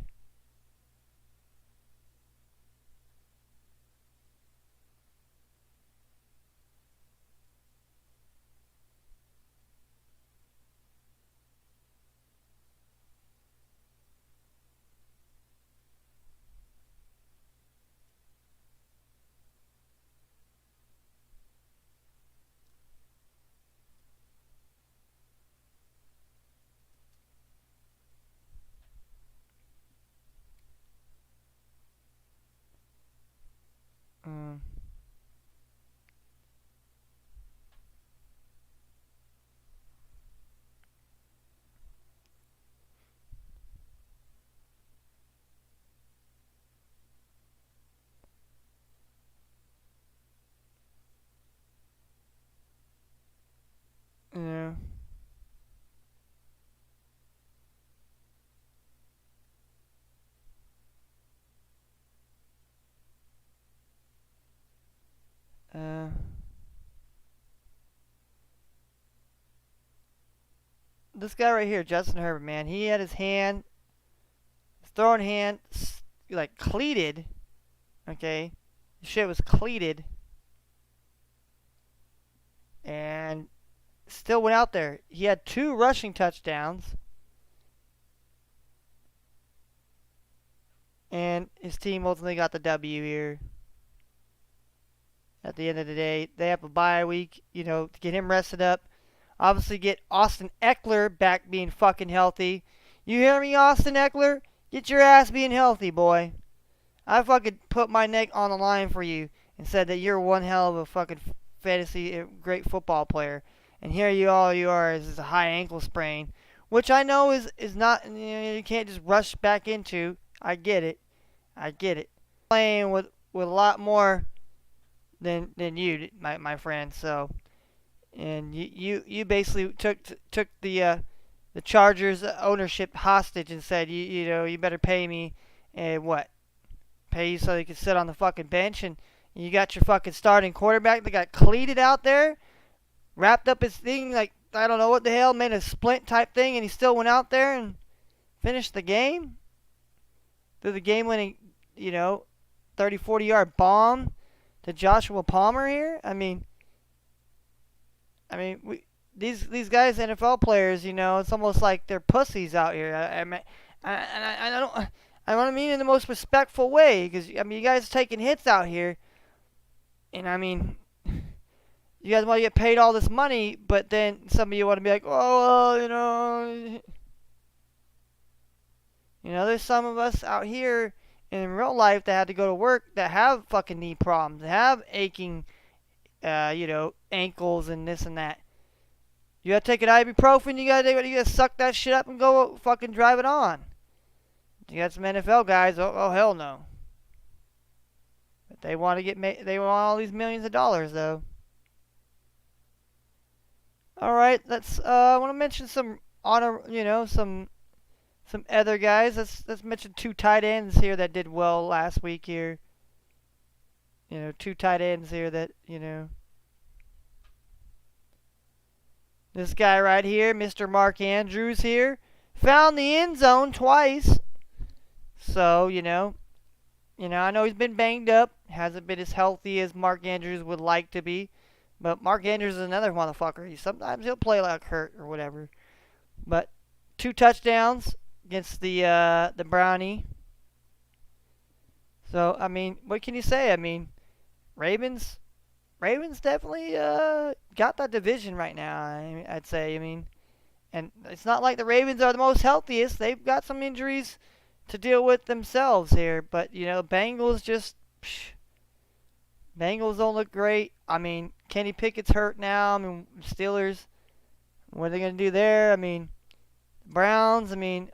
Mm, yeah. Uh, this guy right here, Justin Herbert, man, he had his throwing hand, like cleated. Okay, shit was cleated, and still went out there. He had 2 rushing touchdowns, and his team ultimately got the W here. At the end of the day, they have a bye week, to get him rested up. Obviously, get Austin Eckler back being fucking healthy. You hear me, Austin Eckler? Get your ass being healthy, boy. I fucking put my neck on the line for you and said that you're one hell of a fucking fantasy great football player. And here you are is a high ankle sprain, which I know is not, you can't just rush back into. I get it. I get it. Playing with a lot more than you, my friend. So, and you basically took the Chargers ownership hostage and said you better pay me and what pay you so you can sit on the fucking bench, and you got your fucking starting quarterback that got cleated out there, wrapped up his thing like I don't know what the hell, made a splint type thing, and he still went out there and finished the game. Threw the game winning, 30, 40-yard bomb to Joshua Palmer here. These guys, NFL players, it's almost like they're pussies out here. I don't. I want to mean in the most respectful way, because you guys taking hits out here, and you guys want to get paid all this money, but then some of you want to be like, oh, well, there's some of us out here in real life that had to go to work that have fucking knee problems, that have aching, ankles and this and that. You gotta take an ibuprofen. You gotta suck that shit up and go fucking drive it on. You got some NFL guys. Oh hell no. But they want to they want all these millions of dollars though. All right, let's. I want to mention some honor. Some other guys. Let's mention 2 tight ends here that did well last week here. 2 tight ends here that This guy right here, Mr. Mark Andrews here, found the end zone twice. So, I know he's been banged up, hasn't been as healthy as Mark Andrews would like to be. But Mark Andrews is another motherfucker. Sometimes he'll play like hurt or whatever. But 2 touchdowns against the Brownie. So, what can you say? Ravens definitely got that division right now, I'd say. And it's not like the Ravens are the most healthiest. They've got some injuries to deal with themselves here. But, Bengals just... Bengals don't look great. Kenny Pickett's hurt now. Steelers, what are they going to do there? Browns,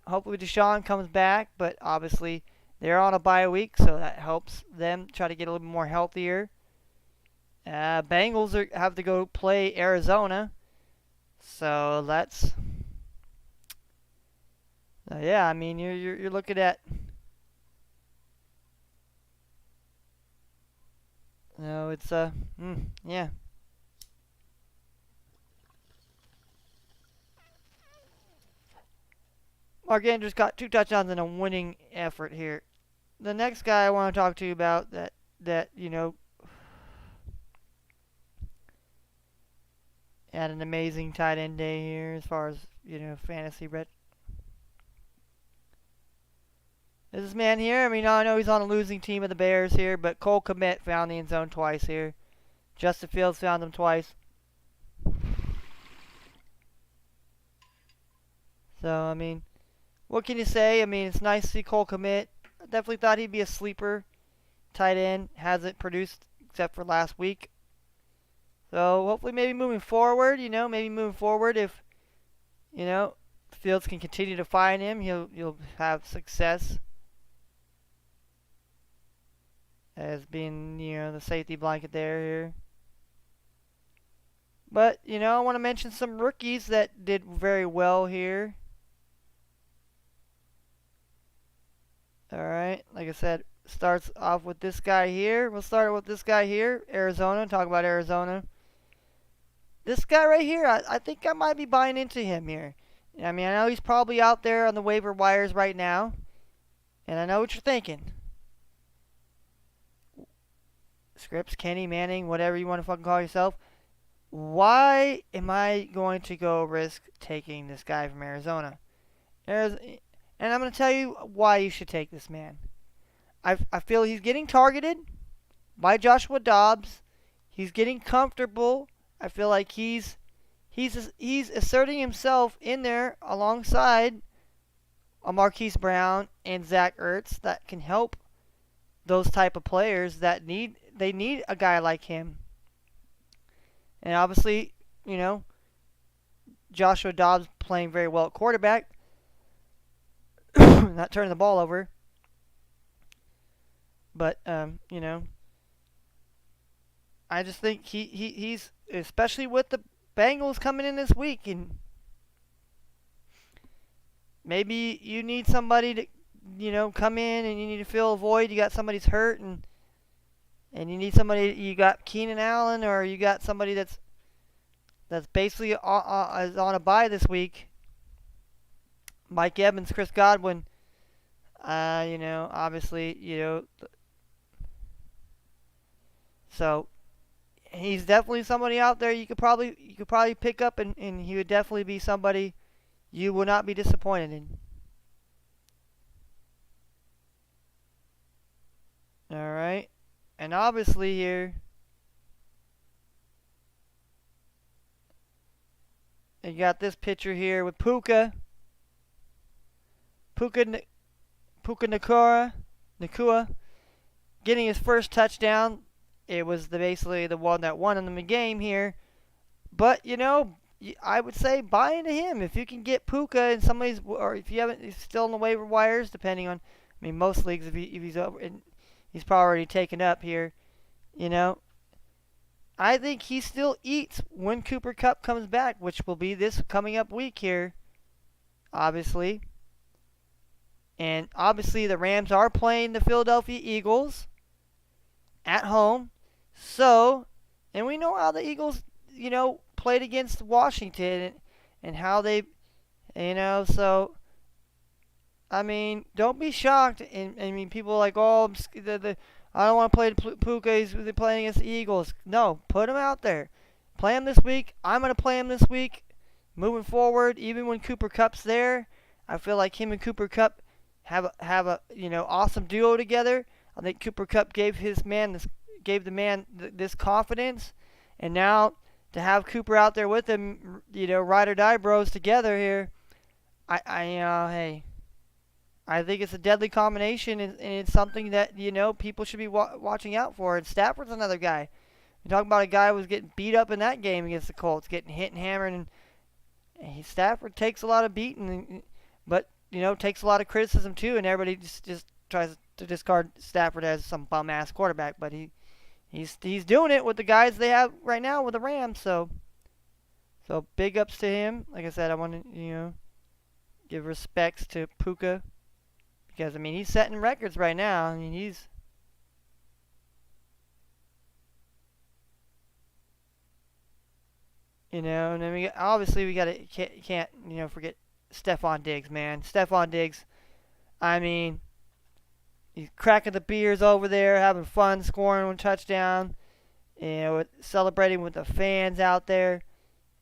hopefully Deshaun comes back. But obviously, they're on a bye week, so that helps them try to get a little more healthier. Bengals have to go play Arizona. So that's... yeah, you're looking at... No, it's yeah. Mark Andrews got 2 touchdowns in a winning effort here. The next guy I want to talk to you about that had an amazing tight end day here as far as fantasy ret. This man here, I mean, I know he's on a losing team of the Bears here, but Cole Kmet found the end zone twice here. Justin Fields found him twice. So, I mean, what can you say? I mean, it's nice to see Cole Kmet. I definitely thought he'd be a sleeper tight end. Hasn't produced except for last week. So, hopefully maybe moving forward, if, Fields can continue to find him, he'll have success as being, the safety blanket there here. But, I want to mention some rookies that did very well here. Alright, like I said, starts off with this guy here. We'll start with this guy here, Arizona. Talk about Arizona. This guy right here, I think I might be buying into him here. I mean, I know he's probably out there on the waiver wires right now. And I know what you're thinking. Scriptz, Kenny, Manning, whatever you want to fucking call yourself. Why am I going to go risk taking this guy from Arizona? And I'm going to tell you why you should take this man. I feel he's getting targeted by Joshua Dobbs. He's getting comfortable. I feel like he's asserting himself in there alongside a Marquise Brown and Zach Ertz that can help those type of players that need a guy like him. And obviously, Joshua Dobbs playing very well at quarterback, not turning the ball over. But I just think he's, especially with the Bengals coming in this week, and maybe you need somebody to come in and you need to fill a void. You got somebody's hurt and you need somebody. You got Keenan Allen, or you got somebody that's basically is on a bye this week. Mike Evans, Chris Godwin. Obviously, so he's definitely somebody out there you could probably pick up, and he would definitely be somebody you will not be disappointed in. All right, and obviously here you got this picture here with Puka Nacua getting his first touchdown. It was basically the one that won him the game here. But, I would say buy into him. If you can get Puka and somebody's, or if you haven't, he's still in the waiver wires, depending on, most leagues, if he's over, and he's probably already taken up here, I think he still eats when Cooper Kupp comes back, which will be this coming up week here, obviously. And obviously the Rams are playing the Philadelphia Eagles at home. So, and we know how the Eagles, played against Washington and how they, so, don't be shocked. And people are like, oh, I don't want to play Puka. He's playing against the Eagles. No, put him out there. Play him this week. I'm going to play him this week. Moving forward, even when Cooper Kupp's there, I feel like him and Cooper Kupp have a awesome duo together. I think Cooper Kupp gave the man this confidence, and now to have Cooper out there with him, ride or die bros together here, hey, I think it's a deadly combination, and it's something that people should be watching out for. And Stafford's another guy. You're talking about a guy who was getting beat up in that game against the Colts, getting hit and hammered, and Stafford takes a lot of beating, but takes a lot of criticism too, and everybody just tries to discard Stafford as some bum ass quarterback, but he's doing it with the guys they have right now with the Rams. So big ups to him. Like I said, I want to give respects to Puka, because he's setting records right now. He's and then we gotta can't forget Stephon Diggs, man. Stephon Diggs. I mean, he's cracking the beers over there, having fun, scoring a touchdown. Celebrating with the fans out there.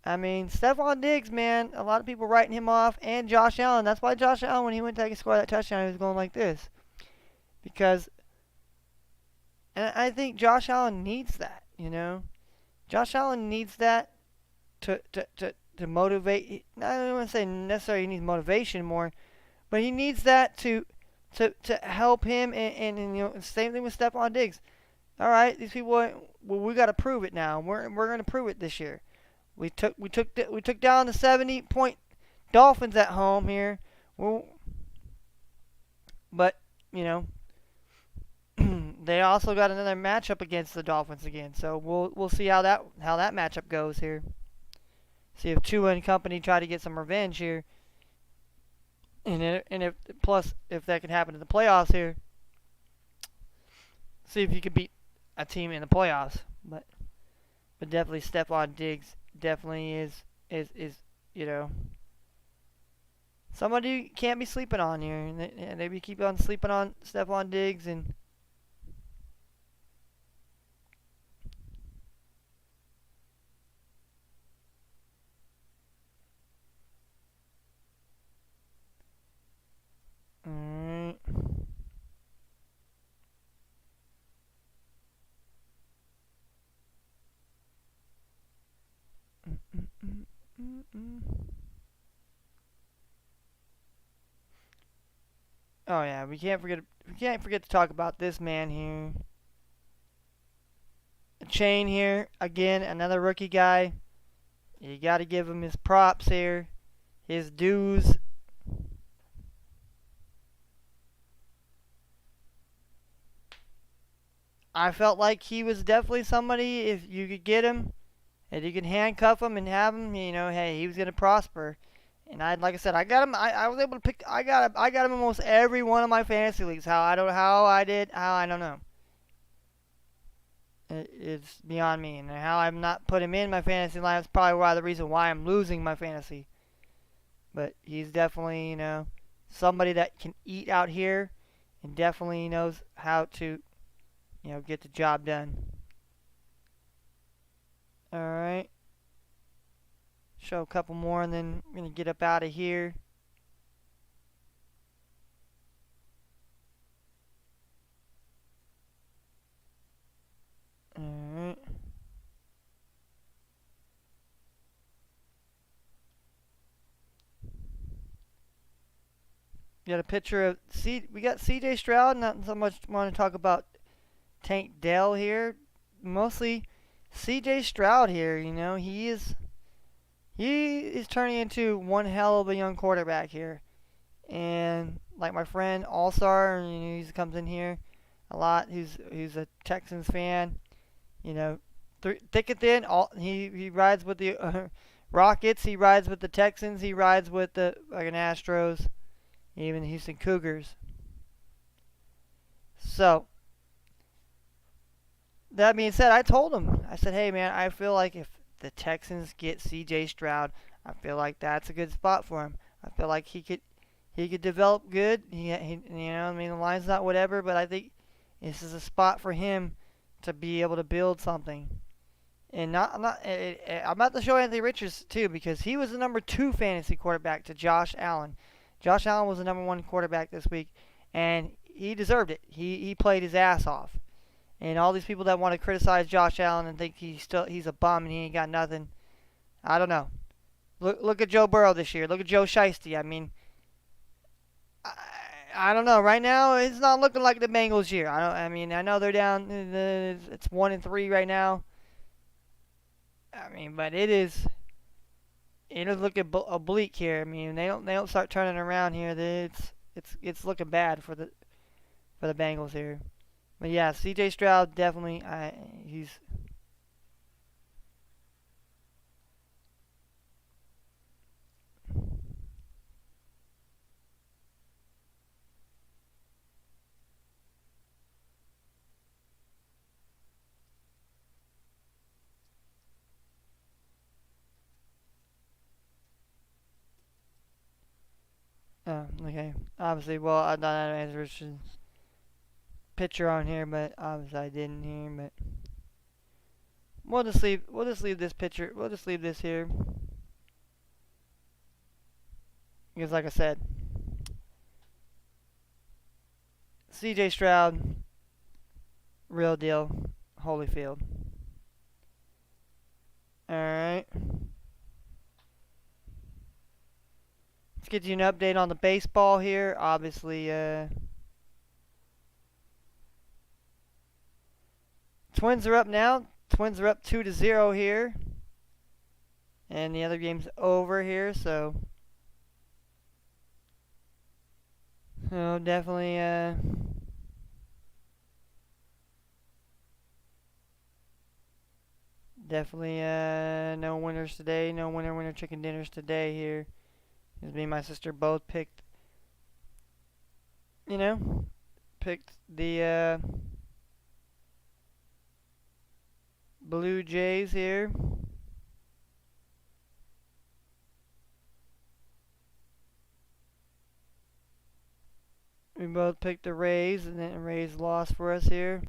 I mean, Stephon Diggs, man, a lot of people writing him off, and Josh Allen. That's why Josh Allen, when he went to score that touchdown, he was going like this. Because, and I think Josh Allen needs that, you know? Josh Allen needs that to motivate. I don't want to say necessarily he needs motivation more, but he needs that to help him. And you know, same thing with Stephon Diggs. All right, these people, well, we got to prove it now. We're going to prove it this year. We took down the 70-point Dolphins at home here. Well, but you know, they also got another matchup against the Dolphins again. So we'll see how that matchup goes here. See if Tua and company try to get some revenge here, and if plus if that can happen in the playoffs here. See if you can beat a team in the playoffs. But definitely Stephon Diggs definitely is you know, somebody you can't be sleeping on here, and they keep on sleeping on Stephon Diggs and. Alright. Oh yeah, we can't forget to talk about this man here. Chain here again, another rookie guy. You got to give him his props here, his dues. I felt like he was definitely somebody, if you could get him, and you can handcuff him and have him, you know, hey, he was gonna prosper. And like I said, I got him. I was able to pick. I got him in almost every one of my fantasy leagues. How I don't know. It's beyond me. And how I'm not put him in my fantasy line is probably the reason why I'm losing my fantasy. But he's definitely, you know, somebody that can eat out here, and definitely knows how to, you know, get the job done. All right. Show a couple more, and then I'm gonna get up out of here. All right. Got a picture of we got C.J. Stroud. Not so much want to talk about Tank Dell here. Mostly C.J. Stroud here. You know, he is turning into one hell of a young quarterback here. And like my friend All-Star, you know, he comes in here a lot. Who's a Texans fan. You know, thick and thin. He rides with the Rockets. He rides with the Texans. He rides with the fucking Astros. Even the Houston Cougars. So, that being said, I told him. I said, hey, man, I feel like if the Texans get C.J. Stroud, I feel like that's a good spot for him. I feel like he could develop good. He you know, I mean, the line's not whatever, but I think this is a spot for him to be able to build something. And I'm about to show Anthony Richards, too, because he was the number 2 fantasy quarterback to Josh Allen. Josh Allen was the number 1 quarterback this week, and he deserved it. He played his ass off. And all these people that want to criticize Josh Allen and think he's a bum and he ain't got nothing, I don't know. Look at Joe Burrow this year. Look at Joe Shiesty. I mean, I don't know. Right now, it's not looking like the Bengals' year. I know they're down. It's 1-3 right now. I mean, but it is looking oblique here. I mean, they don't start turning around here. It's looking bad for the Bengals here. But yeah, C.J. Stroud definitely. He's. Oh, okay. Obviously, well, I thought I had a picture on here, but obviously I didn't here. But we'll just leave this picture. We'll just leave this here because, like I said, C.J. Stroud, real deal, Holyfield. All right. Let's get you an update on the baseball here. Obviously, Twins are up now. Twins are up 2-0 here. And the other game's over here, so definitely no winners today. No winner chicken dinners today here. Because me and my sister both picked the Blue Jays here. We both picked the Rays, and then Rays lost for us here.